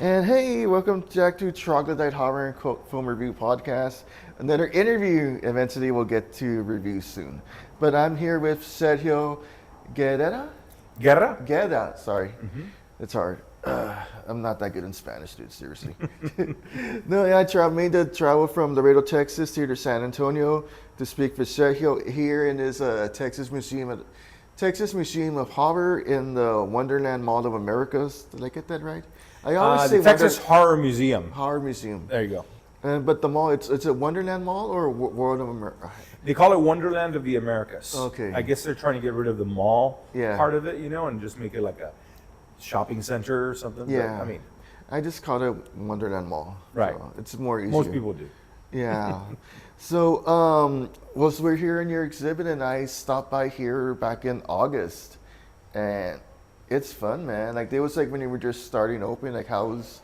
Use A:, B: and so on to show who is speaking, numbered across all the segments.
A: And hey, welcome back to Troglodyte Horror and Film Review Podcast. Another interview eventually we'll get to review soon. But I'm here with Sergio Guerra?
B: Guerra?
A: Guerra, sorry. It's hard. I'm not that good in Spanish, dude, seriously. No, yeah, I made the travel from Laredo, Texas here to San Antonio to speak with Sergio here in his Texas Museum of Horror in the Wonderland Mall of Americas. Did I get that right? I always say
B: The Texas Horror Museum.
A: Horror Museum.
B: There you go.
A: But the mall, it's a Wonderland Mall or World of America?
B: They call it Wonderland of the Americas.
A: Okay.
B: I guess they're trying to get rid of the mall
A: Yeah.
B: part of it, and just make it like a shopping center or something.
A: Yeah.
B: But, I mean,
A: I just call it Wonderland Mall.
B: Right.
A: So it's more easier.
B: most people do.
A: Yeah. So, we're here in your exhibit, and I stopped by here back in August, and it's fun, man. Like, it was like when you were just starting open. Like, how's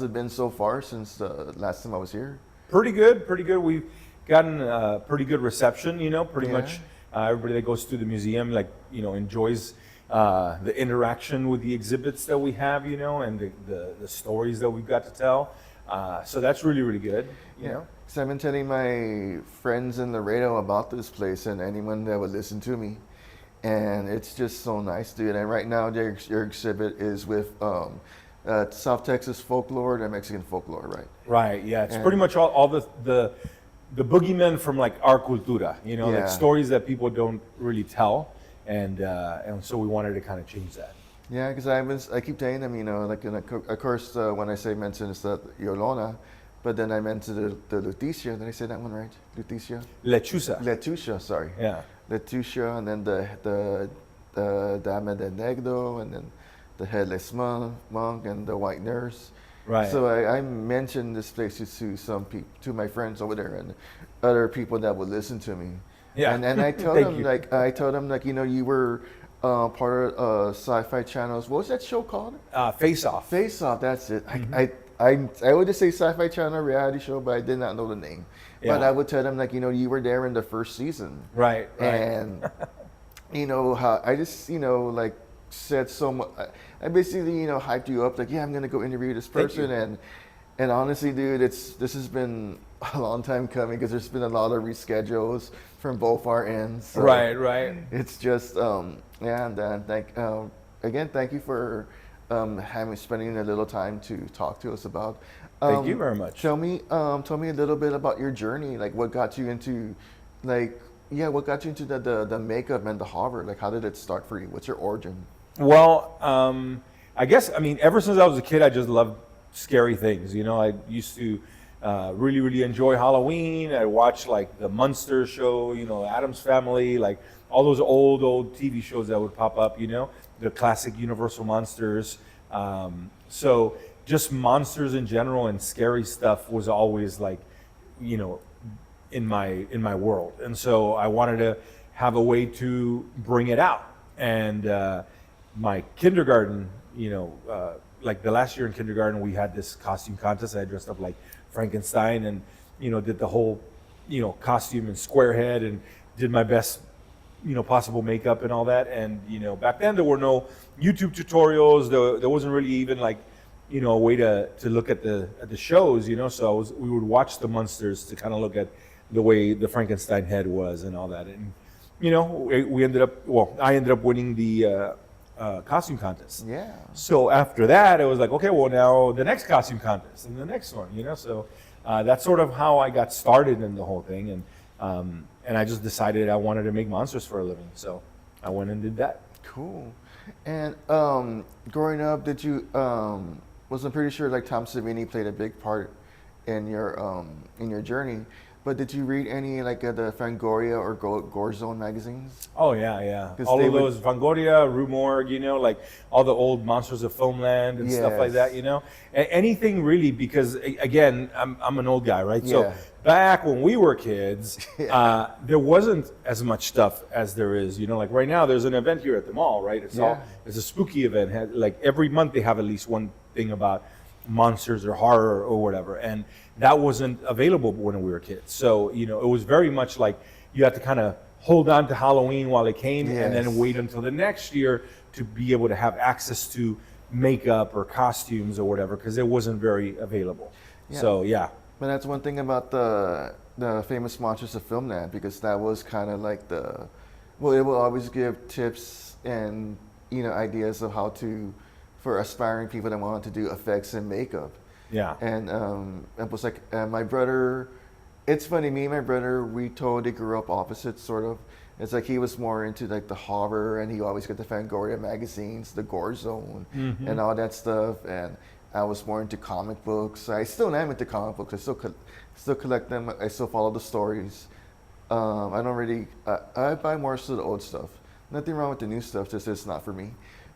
A: it been so far since the last time I was here?
B: Pretty good, pretty good. We've gotten pretty good reception, pretty
A: Yeah.
B: much everybody that goes through the museum, enjoys the interaction with the exhibits that we have, and the stories that we've got to tell. So that's really, really good, you know.
A: So I've been telling my friends in Laredo about this place and anyone that would listen to me. And it's just so nice, dude. And right now, your exhibit is with South Texas folklore and Mexican folklore, right?
B: Right, yeah. It's pretty much all the boogeymen from like our cultura,
A: Yeah.
B: like stories that people don't really tell. And so we wanted to kind of change that.
A: Yeah, because I keep telling them, of course, when I say mention it's the Yolona, but then I mentioned the Leticia. Did I say that one right? Leticia?
B: Lechuza.
A: Sorry.
B: Yeah.
A: Leticia, and then the Dama de Negro, and then the Headless Monk, and the White Nurse.
B: Right.
A: So I mentioned this place to some people, to my friends over there, and other people that would listen to me.
B: Yeah.
A: And I told them you were part of Syfy channels. What was that show called?
B: Face Off.
A: Face Off. That's it. I would just say Syfy channel reality show, but I did not know the name.
B: Yeah.
A: But I would tell them you were there in the first season.
B: Right.
A: And how I just said so much. I basically hyped you up I'm gonna go interview this person, and honestly, dude, this has been a long time coming because there's been a lot of reschedules from both our ends. So
B: Right.
A: it's just and thank you for spending a little time to talk to us about.
B: Thank you very much.
A: Tell me a little bit about your journey. Like, what got you into the makeup and the horror? Like, how did it start for you? What's your origin?
B: Well, I guess, ever since I was a kid, I just loved scary things. I used to really, really enjoy Halloween. I watched the Munster show, Addams Family, all those old TV shows that would pop up, the classic Universal monsters. So just monsters in general and scary stuff was always in my world. And so I wanted to have a way to bring it out. And my kindergarten, the last year in kindergarten, we had this costume contest. I dressed up like Frankenstein and, did the whole, costume and square head and did my best, possible makeup and all that. And, back then there were no YouTube tutorials. There wasn't really even a way to look at the shows, so we would watch the Munsters to kind of look at the way the Frankenstein head was and all that. And, I ended up winning the costume contest.
A: Yeah.
B: So after that, it was like, okay, well, now the next costume contest and the next one, so that's sort of how I got started in the whole thing. And I just decided I wanted to make monsters for a living. So I went and did that.
A: Cool. And growing up, did you, was I'm pretty sure Tom Savini played a big part in your journey. But did you read any the Fangoria or Gore Zone magazines?
B: Oh yeah. All of those Fangoria, Rue Morgue, all the old Monsters of Filmland and stuff like that, Anything really, because again, I'm an old guy, right?
A: Yeah.
B: So back when we were kids, there wasn't as much stuff as there is. Right now, there's an event here at the mall, right? It's a spooky event. Every month they have at least one thing about monsters or horror or whatever, and that wasn't available when we were kids. So it was very much you had to kind of hold on to Halloween while it came, and then wait until the next year to be able to have access to makeup or costumes or whatever, because it wasn't very available.
A: Yeah.
B: So yeah.
A: But that's one thing about the famous Monsters of Filmland, because that was kind of like well, it will always give tips and ideas of how to, for aspiring people that want to do effects and makeup.
B: Yeah.
A: And it was like my brother. It's funny, me and my brother, we totally grew up opposites, sort of. It's like he was more into like the horror, and he always got the Fangoria magazines, the Gore Zone, and all that stuff. And I was more into comic books. I still am into comic books. I still collect them. I still follow the stories. I don't really. I buy more of the old stuff. Nothing wrong with the new stuff. Just it's not for me.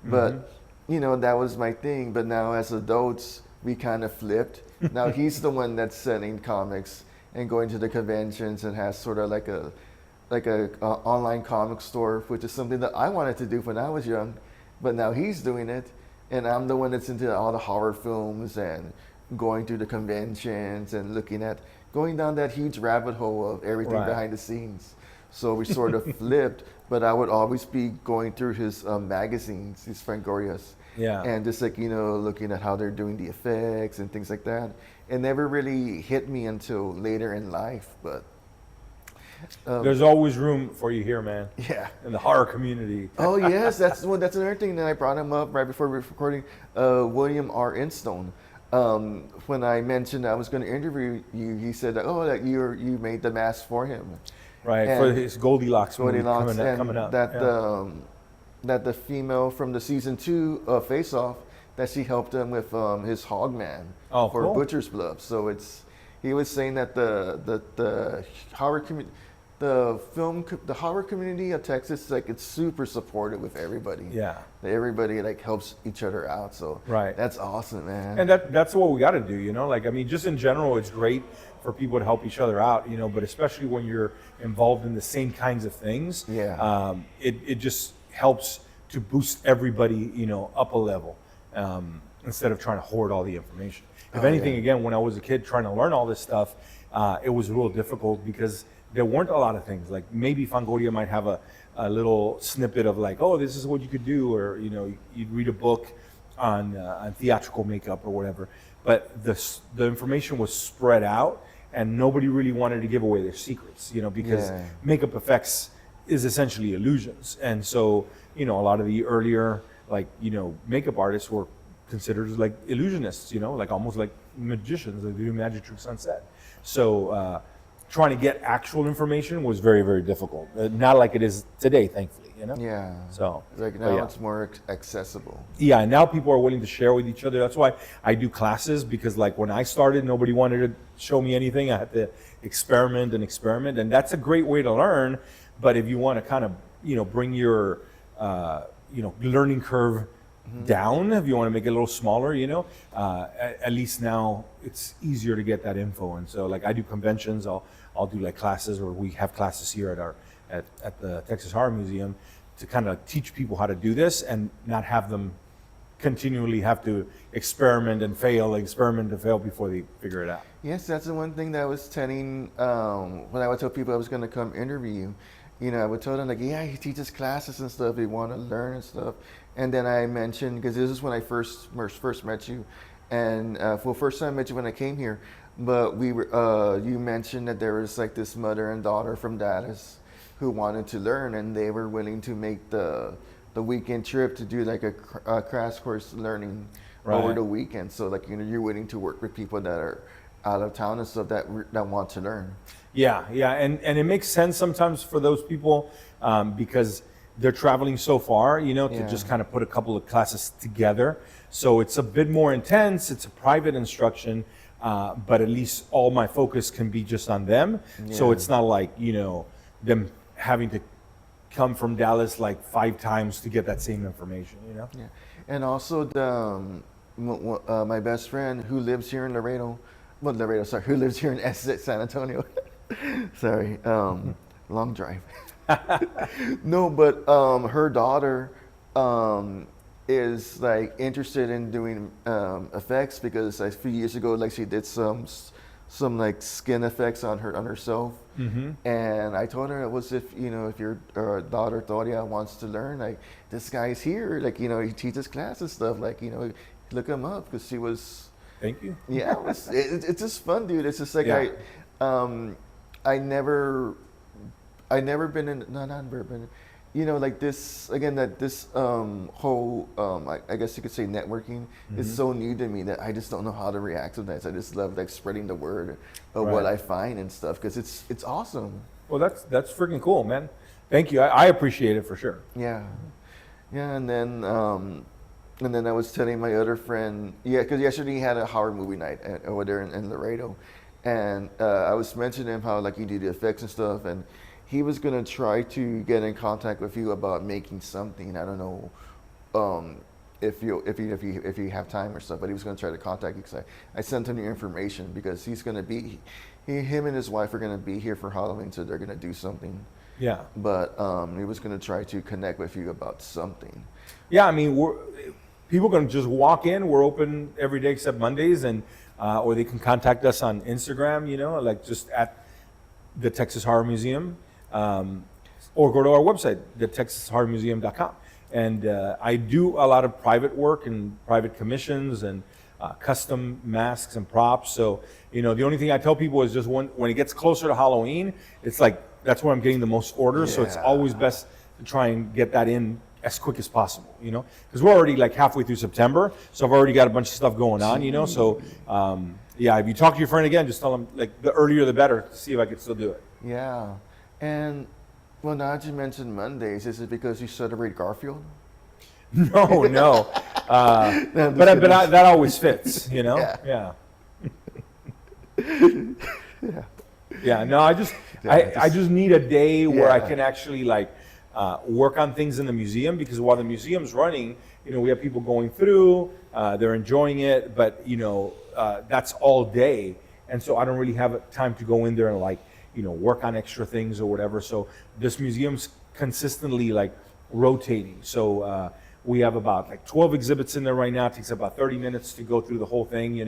A: But that was my thing. But now as adults, we kind of flipped. Now he's the one that's selling comics and going to the conventions and has sort of like a online comic store, which is something that I wanted to do when I was young. But now he's doing it. And I'm the one that's into all the horror films and going through the conventions and going down that huge rabbit hole of everything behind the scenes. So we sort of flipped, but I would always be going through his magazines, his Fangorias.
B: Yeah.
A: And just looking at how they're doing the effects and things like that. It never really hit me until later in life, but
B: there's always room for you here, man.
A: Yeah.
B: In the horror community.
A: Oh yes, that's another thing that I brought him up right before we were recording. William R. Instone. When I mentioned I was going to interview you, he said, that you made the mask for him.
B: Right,
A: and
B: for his Goldilocks movie coming up.
A: That the female from the season 2 of Face Off, that she helped him with his Hogman for
B: cool.
A: Butcher's Blood. So he was saying that the horror community. The horror community of Texas, it's super supportive with everybody.
B: Yeah.
A: Everybody helps each other out. So that's awesome, man.
B: And that's what we got to do, just in general, it's great for people to help each other out, but especially when you're involved in the same kinds of things.
A: Yeah.
B: It just helps to boost everybody, up a level, instead of trying to hoard all the information. If anything, again, when I was a kid trying to learn all this stuff, it was real difficult because there weren't a lot of things. Like maybe Fangoria might have a little snippet of this is what you could do, or you'd read a book on theatrical makeup or whatever. But the information was spread out, and nobody really wanted to give away their secrets, because makeup effects is essentially illusions, and so a lot of the earlier makeup artists were considered like illusionists, almost like magicians, like doing magic tricks on set. So trying to get actual information was very, very difficult. Not like it is today, thankfully,
A: Yeah.
B: So
A: now it's more accessible.
B: Yeah, and now people are willing to share with each other. That's why I do classes, because when I started, nobody wanted to show me anything. I had to experiment, and that's a great way to learn. But if you want to kind of, bring your, learning curve down, if you want to make it a little smaller, at least now it's easier to get that info. And so I do conventions, I'll do classes, or we have classes here at the Texas Horror Museum to kind of teach people how to do this and not have them continually have to experiment and fail before they figure it out.
A: Yes, that's the one thing that I was telling when I would tell people I was going to come interview you. I would tell them he teaches classes and stuff. They want to learn and stuff. And then I mentioned, because this is when I first met you, and first time I met you when I came here. But we were you mentioned that there was this mother and daughter from Dallas who wanted to learn, and they were willing to make the weekend trip to do a crash course learning over the weekend. So you're willing to work with people that are out of town and stuff that want to learn. Yeah,
B: and it makes sense sometimes for those people because they're traveling so far, to just kind of put a couple of classes together. So it's a bit more intense. It's a private instruction, but at least all my focus can be just on them. Yeah. So it's not them having to come from Dallas 5 times to get that same information, Yeah.
A: And also my best friend who lives here in who lives here in San Antonio. Sorry, long drive. No, but her daughter is interested in doing effects, because a few years ago she did some some like skin effects on herself. And I told her it was if your daughter Claudia wants to learn, like this guy's here, like he teaches class and stuff, like look him up because she was.
B: Thank you.
A: Yeah, it's just fun, dude. It's just like I never been in not been, like this again that this whole I guess you could say networking is so new to me that I just don't know how to react to that. I just love like spreading the word of what I find and stuff because it's awesome.
B: Well, that's freaking cool, man. Thank you. I appreciate it for sure.
A: Yeah, and then I was telling my other friend, because yesterday he had a horror movie night over there in Laredo, and I was mentioning him how like you do the effects and stuff, and he was gonna try to get in contact with you about making something. I don't know if you have time or stuff, but he was gonna try to contact you because I sent him your information because he's gonna be him and his wife are gonna be here for Halloween, so they're gonna do something.
B: Yeah.
A: But he was gonna try to connect with you about something.
B: Yeah, I mean, people can just walk in. We're open every day except Mondays, and or they can contact us on Instagram. Like just at the Texas Horror Museum, or go to our website, thetexashorrormuseum.com. And I do a lot of private work and private commissions and custom masks and props. So the only thing I tell people is just when it gets closer to Halloween, it's like that's where I'm getting the most orders. Yeah. So it's always best to try and get that in as quick as possible, because we're already like halfway through September, so I've already got a bunch of stuff going on, so if you talk to your friend again, just tell them like the earlier the better to see if I can still do it.
A: Yeah, and well, now that you mentioned Mondays, is it because you celebrate Garfield?
B: No, but that always fits, Yeah. No, I just need a day where I can actually like work on things in the museum, because while the museum's running, we have people going through, they're enjoying it, but that's all day, and so I don't really have time to go in there and like work on extra things or whatever. So this museum's consistently like rotating. So we have about like 12 exhibits in there right now. It takes about 30 minutes to go through the whole thing.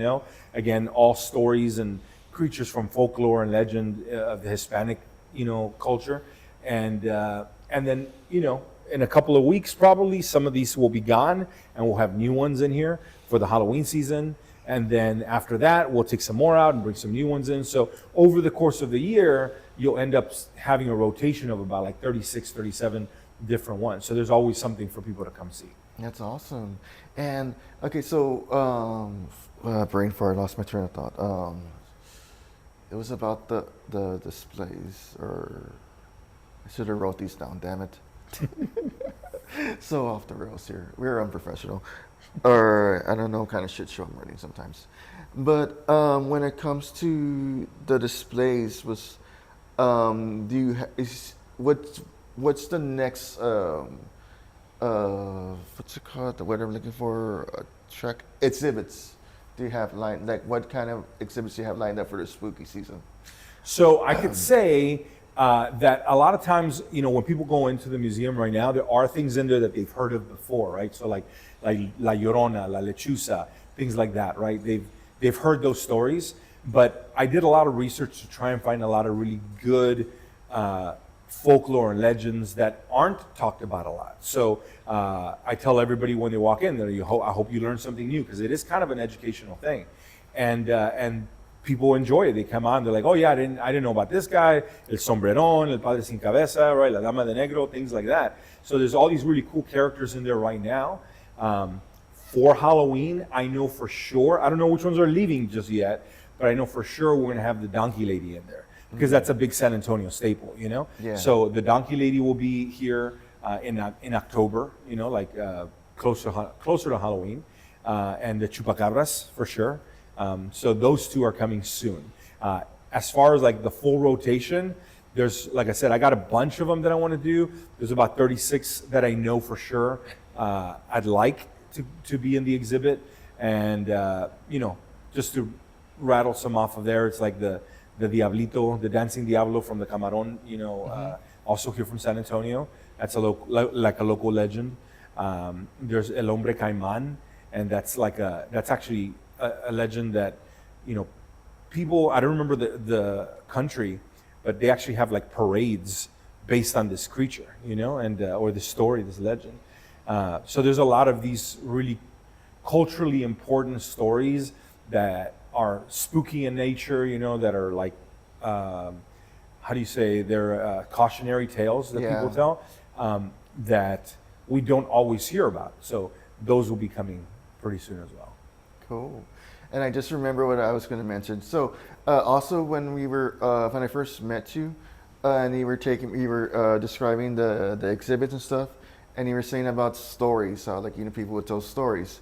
B: Again, all stories and creatures from folklore and legend of the Hispanic culture, and then in a couple of weeks probably some of these will be gone and we'll have new ones in here for the Halloween season, and then after that we'll take some more out and bring some new ones in. So over the course of the year you'll end up having a rotation of about like 36, 37 different ones. So there's always something for people to come see.
A: That's awesome. And okay, so brain fart, lost my train of thought. It was about the displays, or I should have wrote these down, damn it. So off the rails here. We're unprofessional. Or I don't know what kind of shit show I'm running sometimes. But when it comes to the displays, what's the next what's it called? The word I'm looking for, track exhibits. Do you have what kind of exhibits do you have lined up for the spooky season? So
B: I could say that a lot of times, when people go into the museum right now, there are things in there that they've heard of before, right? So like La Llorona, La Lechuza, things like that, right? They've heard those stories, but I did a lot of research to try and find a lot of really good folklore and legends that aren't talked about a lot. So I tell everybody when they walk in that I hope you learn something new, because it is kind of an educational thing, and people enjoy it. They come on, they're like, oh yeah, I didn't know about this guy, El Sombrerón, El Padre Sin Cabeza, right, La Dama de Negro, things like that. So there's all these really cool characters in there right now. For Halloween, I know for sure, I don't know which ones are leaving just yet, but I know for sure we're gonna have the Donkey Lady in there, because that's a big San Antonio staple, Yeah. So the Donkey Lady will be here in October, closer to Halloween, and the Chupacabras for sure. So those two are coming soon. As far as like the full rotation, there's, like I said, I got a bunch of them that I want to do. There's about 36 that I know for sure I'd like to be in the exhibit, and just to rattle some off of there, it's like the Diablito, the Dancing Diablo from the Camarón, also here from San Antonio. That's a local legend. There's El Hombre Caimán, and that's actually a legend that, people, I don't remember the country, but they actually have like parades based on this creature, you know, and or this story, this legend. So there's a lot of these really culturally important stories that are spooky in nature, you know, that are like, how do you say, they're cautionary tales that people tell, that we don't always hear about. So those will be coming pretty soon as well.
A: Cool. And I just remember what I was going to mention. So also when we were when I first met you, and you were describing the exhibits and stuff, and you were saying about stories, how like, you know, people would tell stories,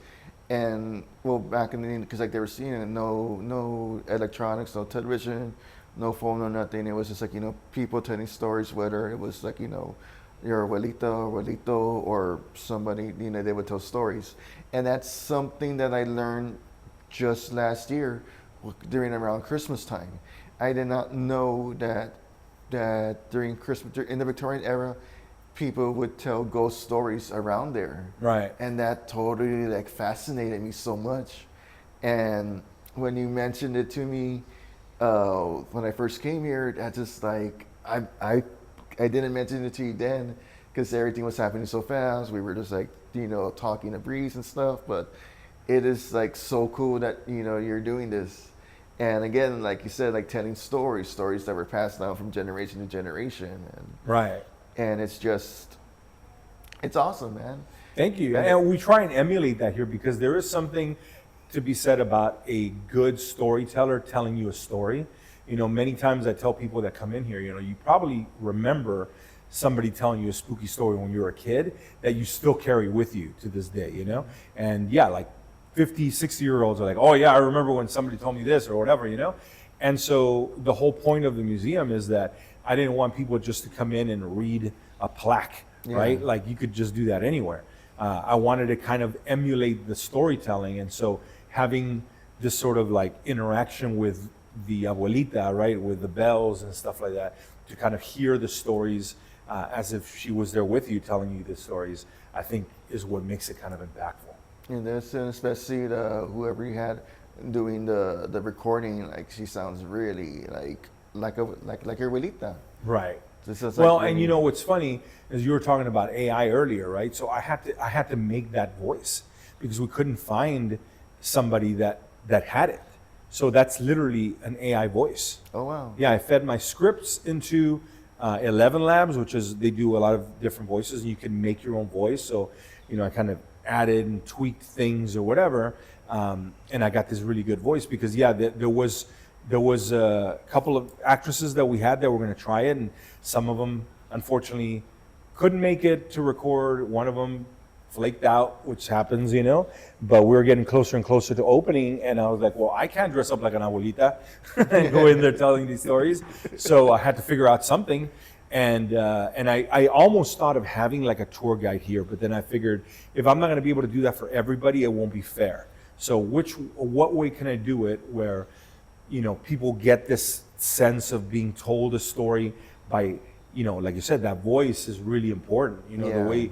A: and well, back in the because like they were seeing it, no electronics, no television, no phone, no nothing. It was just like, you know, people telling stories, whether it was like, you know, your abuelita or abuelito or somebody, you know, they would tell stories. And that's something that I learned just last year during around Christmas time. I did not know that during Christmas, in the Victorian era, people would tell ghost stories around there.
B: Right.
A: And that totally like fascinated me so much. And when you mentioned it to me, when I first came here, I just like, I didn't mention it to you then because everything was happening so fast. We were just like, you know, talking a breeze and stuff, but it is like so cool that, you know, you're doing this. And again, like you said, like telling stories that were passed down from generation to generation. And,
B: right.
A: And it's just, it's awesome, man.
B: Thank you. And we try and emulate that here because there is something to be said about a good storyteller telling you a story. You know, many times I tell people that come in here, you know, you probably remember somebody telling you a spooky story when you were a kid that you still carry with you to this day, you know? And yeah, like 50, 60-year-olds are like, oh yeah, I remember when somebody told me this or whatever, you know? And so the whole point of the museum is that I didn't want people just to come in and read a plaque, right? Like you could just do that anywhere. I wanted to kind of emulate the storytelling. And so having this sort of like interaction with the abuelita, right? With the bells and stuff like that, to kind of hear the stories as if she was there with you telling you the stories, I think is what makes it kind of impactful.
A: And that's especially whoever you had doing the recording, like she sounds really like your abuelita.
B: Right.
A: Well,
B: and you know what's funny is you were talking about AI earlier, right? So I had to make that voice because we couldn't find somebody that had it. So that's literally an AI voice.
A: Oh wow.
B: Yeah, I fed my scripts into 11 Labs, which is they do a lot of different voices, and you can make your own voice. So, you know, I kind of added and tweaked things or whatever, and I got this really good voice because there was a couple of actresses that we had that were going to try it, and some of them unfortunately couldn't make it to record. One of them flaked out, which happens, you know, but we were getting closer and closer to opening, and I was like, well, I can't dress up like an abuelita and go in there telling these stories. So I had to figure out something. And I almost thought of having like a tour guide here, but then I figured if I'm not going to be able to do that for everybody, it won't be fair. So what way can I do it where, you know, people get this sense of being told a story by, you know, like you said, that voice is really important. You know, the way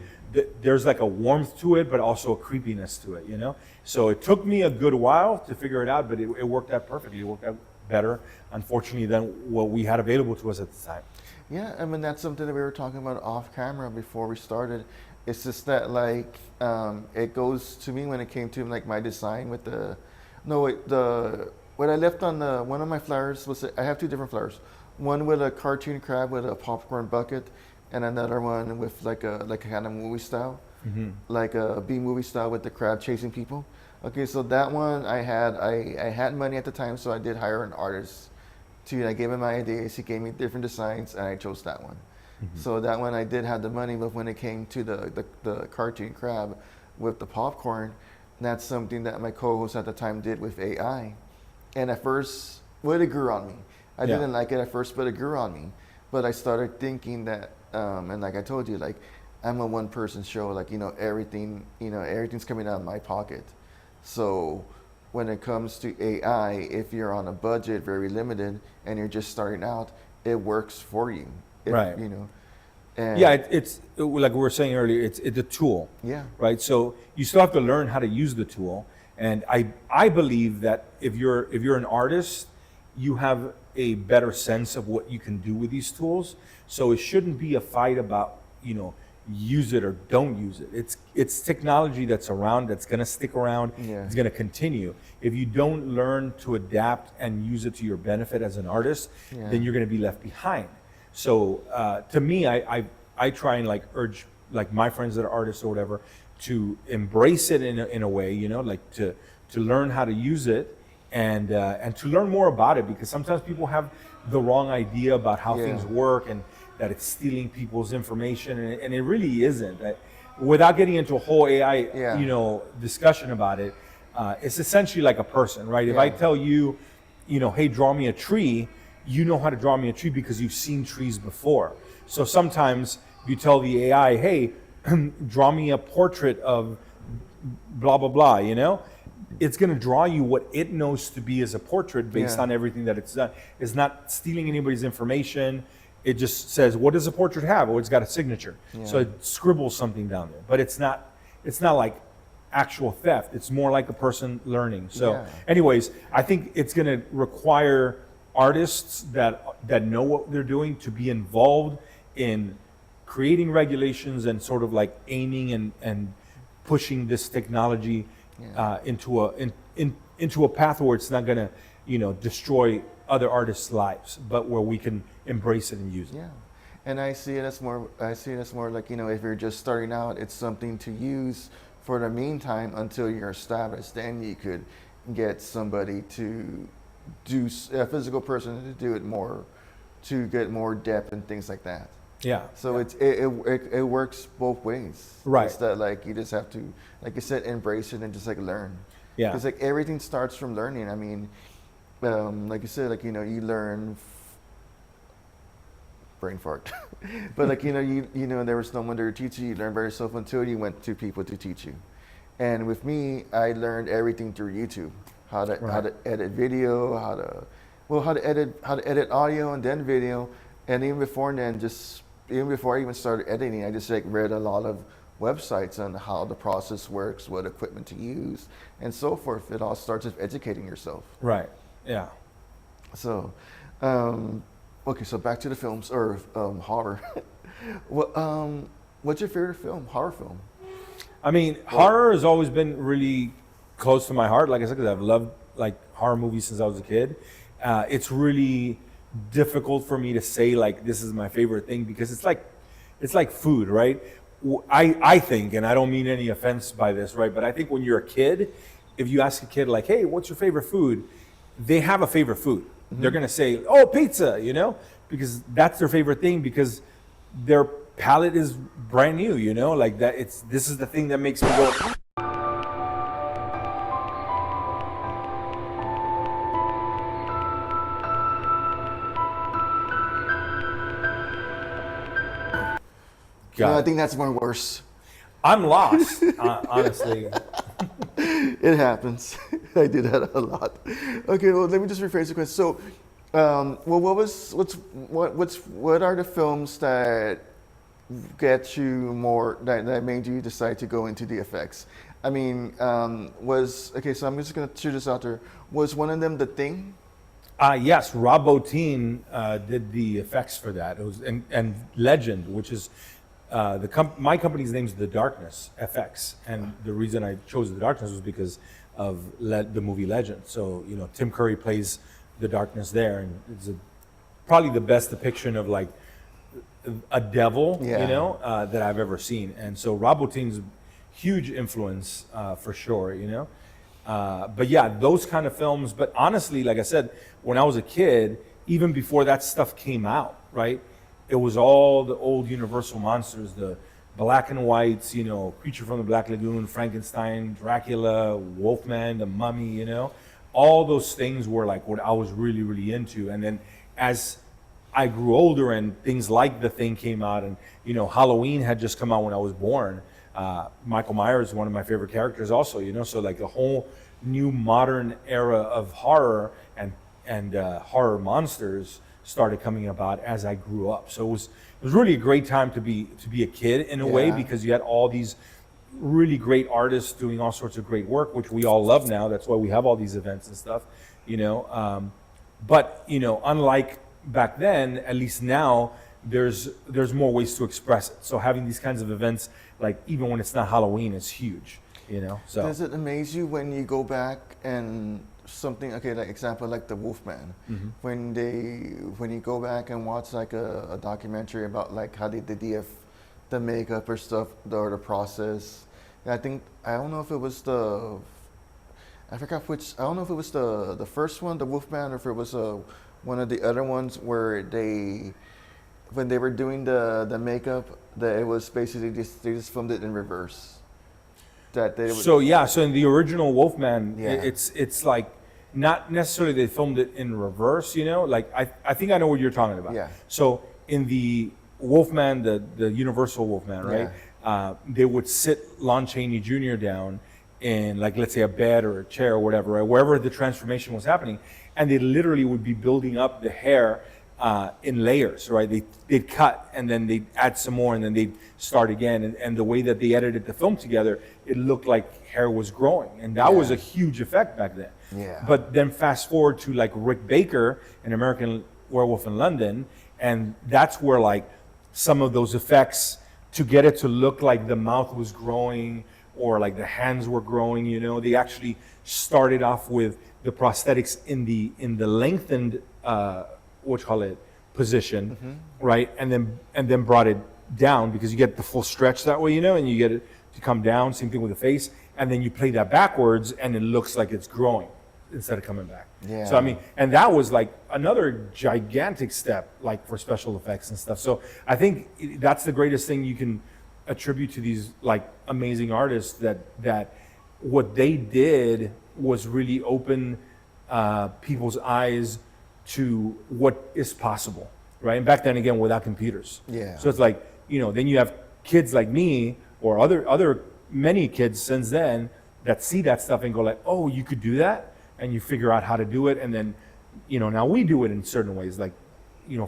B: there's like a warmth to it, but also a creepiness to it, you know? So it took me a good while to figure it out, but it worked out perfectly. It worked out better, unfortunately, than what we had available to us at the time.
A: Yeah, I mean, that's something that we were talking about off camera before we started. It's just that, like, it goes to me when it came to, like, my design with what I left on one of my flyers was, I have two different flyers. One with a cartoon crab with a popcorn bucket, and another one with like a kind of movie style, like a B-movie style with the crab chasing people. Okay, so that one I had money at the time, so I did hire an artist I gave him my ideas. He gave me different designs, and I chose that one. So that one I did have the money, but when it came to the cartoon crab with the popcorn, that's something that my co-host at the time did with AI. And at first, well, it grew on me. I didn't like it at first, but it grew on me. But I started thinking that, and like I told you, like I'm a one-person show. Like, you know, everything's coming out of my pocket. So when it comes to AI, if you're on a budget, very limited, and you're just starting out, it works for you.
B: Right.
A: You know. And
B: it's like we were saying earlier. It's a tool.
A: Yeah.
B: Right. So you still have to learn how to use the tool. And I believe that if you're an artist you have a better sense of what you can do with these tools. So it shouldn't be a fight about, use it or don't use it. It's technology that's around, that's going to stick around.
A: Yeah.
B: It's going to continue. If you don't learn to adapt and use it to your benefit as an artist,
A: Yeah.
B: then you're going to be left behind. So to me, I try and like urge like my friends that are artists or whatever to embrace it in a way, like to learn how to use it and to learn more about it, because sometimes people have the wrong idea about how
A: Yeah.
B: things work and that it's stealing people's information, and it really isn't. Without getting into a whole AI,
A: Yeah.
B: discussion about it, it's essentially like a person, right? If I
A: Yeah.
B: tell you, hey, draw me a tree, you know how to draw me a tree because you've seen trees before. So sometimes you tell the AI, hey, draw me a portrait of blah, blah, blah, It's going to draw you what it knows to be as a portrait based
A: Yeah.
B: on everything that it's done. It's not stealing anybody's information. It just says, what does a portrait have? Oh, it's got a signature.
A: Yeah.
B: So it scribbles something down there. But it's not like actual theft. It's more like a person learning. So
A: Yeah.
B: anyways, I think it's going to require artists that know what they're doing to be involved in creating regulations and sort of like aiming and pushing this technology into a path where it's not going to destroy other artists' lives, but where we can embrace it and use it.
A: Yeah, and I see it as more like, if you're just starting out, it's something to use for the meantime until you're established. Then you could get somebody to do a physical person to do it more, to get more depth and things like that.
B: Yeah.
A: So it works both ways.
B: Right.
A: It's that like you just have to, like you said, embrace it and just like learn.
B: Yeah.
A: Because like everything starts from learning. I mean, like you said, like you learn brain fart, but like you there was no one to teach you. You learn by yourself until you went to people to teach you. And with me, I learned everything through YouTube. How to edit video, how to edit audio and then video. And even before then, even before I even started editing, I just like read a lot of websites on how the process works, what equipment to use, and so forth. It all starts with educating yourself.
B: Right. Yeah.
A: So, okay, so back to the films or horror. What's your favorite film? Horror film?
B: I mean, horror has always been really close to my heart. Like I said, because I've loved like horror movies since I was a kid. It's really difficult for me to say like this is my favorite thing, because it's like food, right? I think, and I don't mean any offense by this, right? But I think when you're a kid, if you ask a kid like, hey, what's your favorite food? They have a favorite food. Mm-hmm. They're gonna say, oh, pizza, because that's their favorite thing, because their palate is brand new, like that. This is the thing that makes me go.
A: No, I think that's more worse.
B: I'm lost, honestly.
A: It happens. I do that a lot. Okay, well, let me just rephrase the question. So, what are the films that get you more that made you decide to go into the effects? I mean, so I'm just gonna shoot this out there. Was one of them The Thing?
B: Yes, Rob Bottin did the effects for that. It was and Legend, which is my company's name is The Darkness FX, and the reason I chose The Darkness was because of the movie Legend. So Tim Curry plays The Darkness there, and it's probably the best depiction of like a devil, that I've ever seen. And so Rob Bottin's huge influence for sure, But yeah, those kind of films. But honestly, like I said, when I was a kid, even before that stuff came out, right? It was all the old Universal monsters, the black and whites, Creature from the Black Lagoon, Frankenstein, Dracula, Wolfman, the Mummy, all those things were like what I was really, really into. And then as I grew older and things like The Thing came out, and Halloween had just come out when I was born. Michael Myers is one of my favorite characters also, so like a whole new modern era of horror and horror monsters started coming about as I grew up. So it was really a great time to be a kid in a way, because you had all these really great artists doing all sorts of great work, which we all love now. That's why we have all these events and stuff, But unlike back then, at least now there's more ways to express it. So having these kinds of events, like even when it's not Halloween, is huge. So
A: does it amaze you when you go back and something, okay, like example like the Wolfman, when you go back and watch like a documentary about like how they did the makeup or stuff, or the process. I don't know if it was the first one, the Wolfman, or if it was one of the other ones where when they were doing the makeup, that it was basically they just filmed it in reverse. So
B: in the original Wolfman,
A: Yeah.
B: it's like not necessarily they filmed it in reverse, like I think I know what you're talking about.
A: Yeah.
B: So in the Wolfman, the Universal Wolfman, right? They would sit Lon Chaney Jr. down in, like, let's say a bed or a chair or whatever, right? Wherever the transformation was happening, and they literally would be building up the hair in layers, right? They'd cut and then they'd add some more and then they'd start again. And the way that they edited the film together, it looked like hair was growing. And that was a huge effect back then.
A: Yeah.
B: But then fast forward to like Rick Baker in American Werewolf in London, and that's where like some of those effects, to get it to look like the mouth was growing or like the hands were growing, they actually started off with the prosthetics in the lengthened position, right? And then brought it down, because you get the full stretch that way, and you get it to come down. Same thing with the face, and then you play that backwards, and it looks like it's growing instead of coming back.
A: Yeah.
B: So and that was like another gigantic step, like for special effects and stuff. So I think that's the greatest thing you can attribute to these like amazing artists, that what they did was really open people's eyes to what is possible, right? And back then, again, without computers.
A: Yeah.
B: So it's like, then you have kids like me or other many kids since then that see that stuff and go like, oh, you could do that? And you figure out how to do it. And then, now we do it in certain ways, like,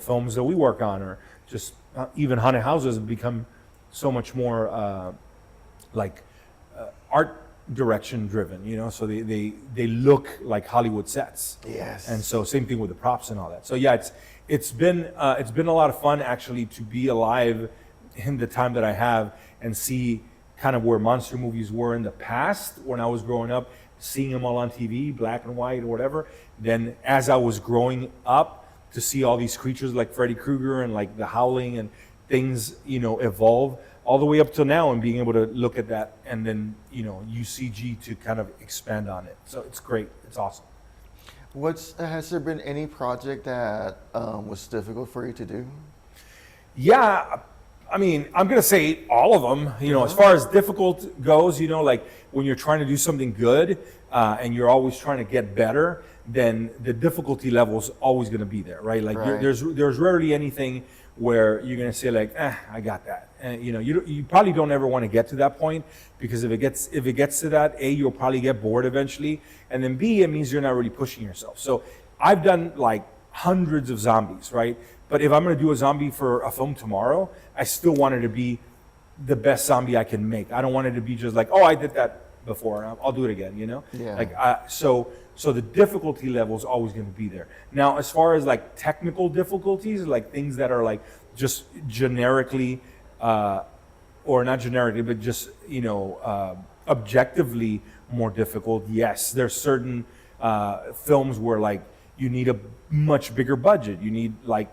B: films that we work on, or just even haunted houses have become so much more art direction driven, so they look like Hollywood sets.
A: Yes.
B: And so same thing with the props and all that. So yeah, it's been a lot of fun actually to be alive in the time that I have and see kind of where monster movies were in the past when I was growing up, seeing them all on TV, black and white or whatever. Then as I was growing up, to see all these creatures like Freddy Krueger and like the Howling and things, evolve all the way up till now, and being able to look at that and then, use CG to kind of expand on it. So it's great. It's awesome.
A: Has there been any project that was difficult for you to do?
B: Yeah, I'm going to say all of them, as far as difficult goes, like when you're trying to do something good and you're always trying to get better, then the difficulty level is always going to be there, right? Like
A: Right.
B: There's rarely anything where you're going to say like, I got that. And you probably don't ever want to get to that point, because if it gets to that, A, you'll probably get bored eventually. And then B, it means you're not really pushing yourself. So I've done like hundreds of zombies, right? But if I'm going to do a zombie for a film tomorrow, I still want it to be the best zombie I can make. I don't want it to be just like, oh, I did that before, I'll do it again,
A: Yeah.
B: Like, so the difficulty level is always going to be there. Now, as far as like technical difficulties, like things that are like just generically, or not generically, but just, objectively more difficult, yes. There's certain films where like you need a much bigger budget. You need like,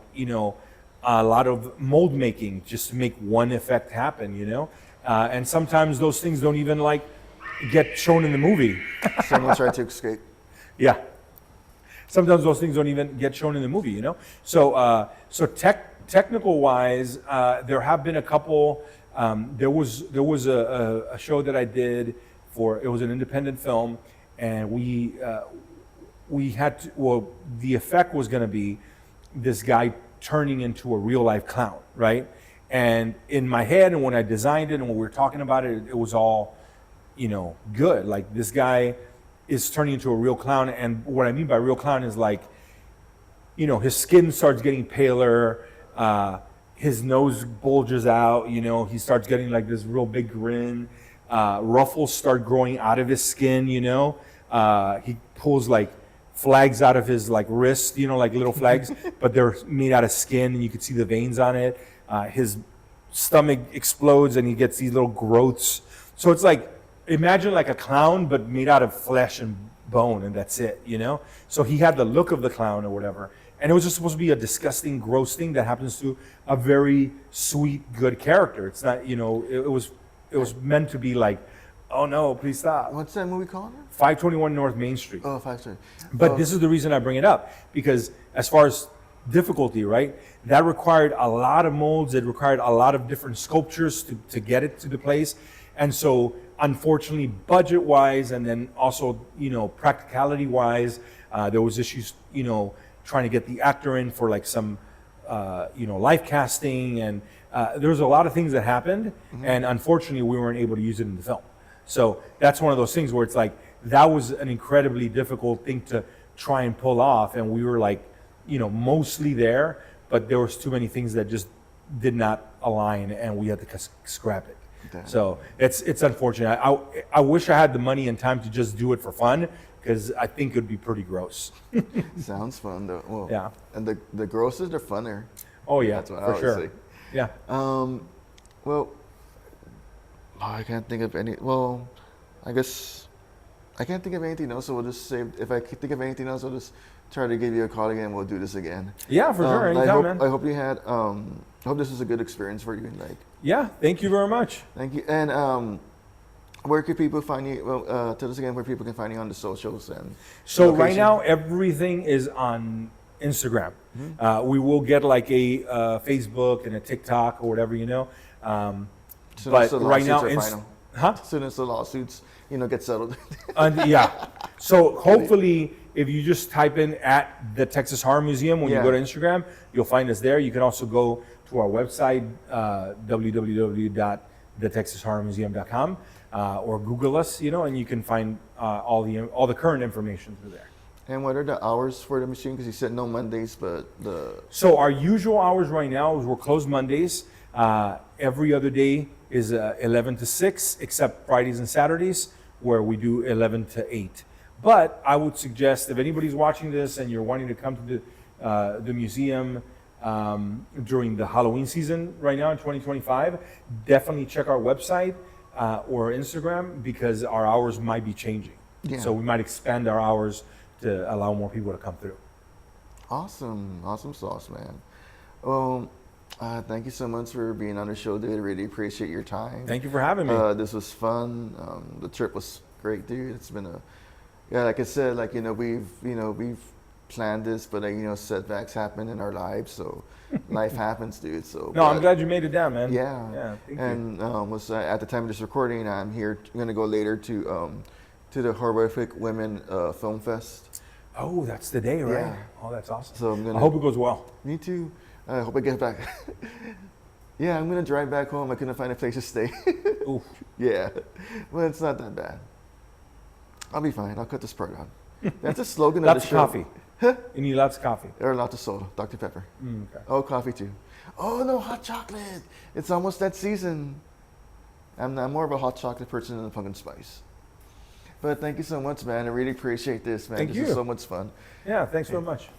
B: a lot of mold making just to make one effect happen, and sometimes those things don't even like get shown in the movie.
A: Someone tried to escape.
B: Yeah. Sometimes those things don't even get shown in the movie, So, technical wise, there have been a couple. There was a show that I did it was an independent film, and we had to, well, the effect was going to be this guy turning into a real life clown, right? And in my head, and when I designed it and when we were talking about it, it was all, good. Like, this guy is turning into a real clown. And what I mean by real clown is like, his skin starts getting paler, his nose bulges out, he starts getting like this real big grin, ruffles start growing out of his skin, he pulls like flags out of his like wrist, you know, like little flags, but they're made out of skin, and you could see the veins on it. His stomach explodes, and he gets these little growths. So it's like, imagine like a clown, but made out of flesh and bone, and that's it, you know? So he had the look of the clown or whatever. And it was just supposed to be a disgusting, gross thing that happens to a very sweet, good character. It's not, you know, it was meant to be like, oh no, please stop.
A: What's that movie called?
B: 521 North Main Street.
A: Oh, 5
B: But this is the reason I bring it up, because as far as difficulty, right, that required a lot of molds. It required a lot of different sculptures to get it to the place. And so, unfortunately, budget-wise, and then also, you know, practicality-wise, there was issues, you know, trying to get the actor in for like some, you know, live casting, and there was a lot of things that happened, and unfortunately, we weren't able to use it in the film. So that's one of those things where it's like, that was an incredibly difficult thing to try and pull off, and we were like, you know, mostly there, but there was too many things that just did not align, and we had to scrap it.
A: Damn.
B: So it's unfortunate. I wish I had the money and time to just do it for fun, because I think it would be pretty gross.
A: Sounds fun though. Well,
B: Yeah.
A: And the grosses are funner.
B: Oh yeah,
A: That's what I
B: for
A: always
B: sure.
A: say.
B: Yeah.
A: Well, I can't think of any. Well, I guess I can't think of anything else. So we'll just say, if I can think of anything else, I'll just try to give you a call again. We'll do this again.
B: Yeah, for sure. Anytime,
A: I hope,
B: man.
A: I hope you had. I hope this was a good experience for you. Like,
B: Yeah. Thank you very much.
A: thank you. And where can people find you? Well, tell us again where people can find you on the socials and.
B: So right
A: location.
B: now, everything is on Instagram. We will get like a Facebook and a TikTok or whatever, you know.
A: Soon
B: But
A: as the
B: right now,
A: lawsuits are final.
B: huh?
A: As soon as the lawsuits, get settled.
B: Yeah. So hopefully, if you just type in at the Texas Horror Museum when you
A: Yeah.
B: go to Instagram, you'll find us there. You can also go to our website, www.thetexashorrormuseum.com, or Google us, you know, and you can find all the current information through there.
A: And what are the hours for the machine? Because you said no Mondays, but
B: So our usual hours right now is we're closed Mondays. Every other day is 11 to 6, except Fridays and Saturdays, where we do 11 to 8. But I would suggest, if anybody's watching this and you're wanting to come to the museum during the Halloween season right now in 2025, definitely check our website or Instagram, because our hours might be changing.
A: Yeah.
B: So we might expand our hours to allow more people to come through.
A: awesome sauce, man. Well, thank you so much for being on the show, dude. I really appreciate your time.
B: Thank you for having me.
A: This was fun. The trip was great, dude. It's been like I said, like, we've planned this, but setbacks happen in our lives, so life happens, dude. So
B: No, I'm glad you made it down, man.
A: Yeah.
B: Yeah, thank you.
A: And at the time of this recording, I'm gonna go later to the Horrific Women Film Fest.
B: Oh, that's the day, right?
A: Yeah.
B: Oh, that's awesome.
A: So I'm gonna.
B: I hope it goes well.
A: Me too. I hope I get back. Yeah, I'm gonna drive back home. I couldn't find a place to stay.
B: Oof.
A: Yeah, well, it's not that bad. I'll be fine. I'll cut this part out. That's a slogan of
B: Lots
A: the
B: of
A: show.
B: coffee. You need lots of coffee.
A: Or lots of soda, Dr. Pepper.
B: Okay.
A: Oh, coffee too. Oh no, hot chocolate. It's almost that season. I'm more of a hot chocolate person than a pumpkin spice. But thank you so much, man. I really appreciate this, man.
B: Thank
A: This
B: you.
A: is so much fun.
B: Yeah, thanks very much.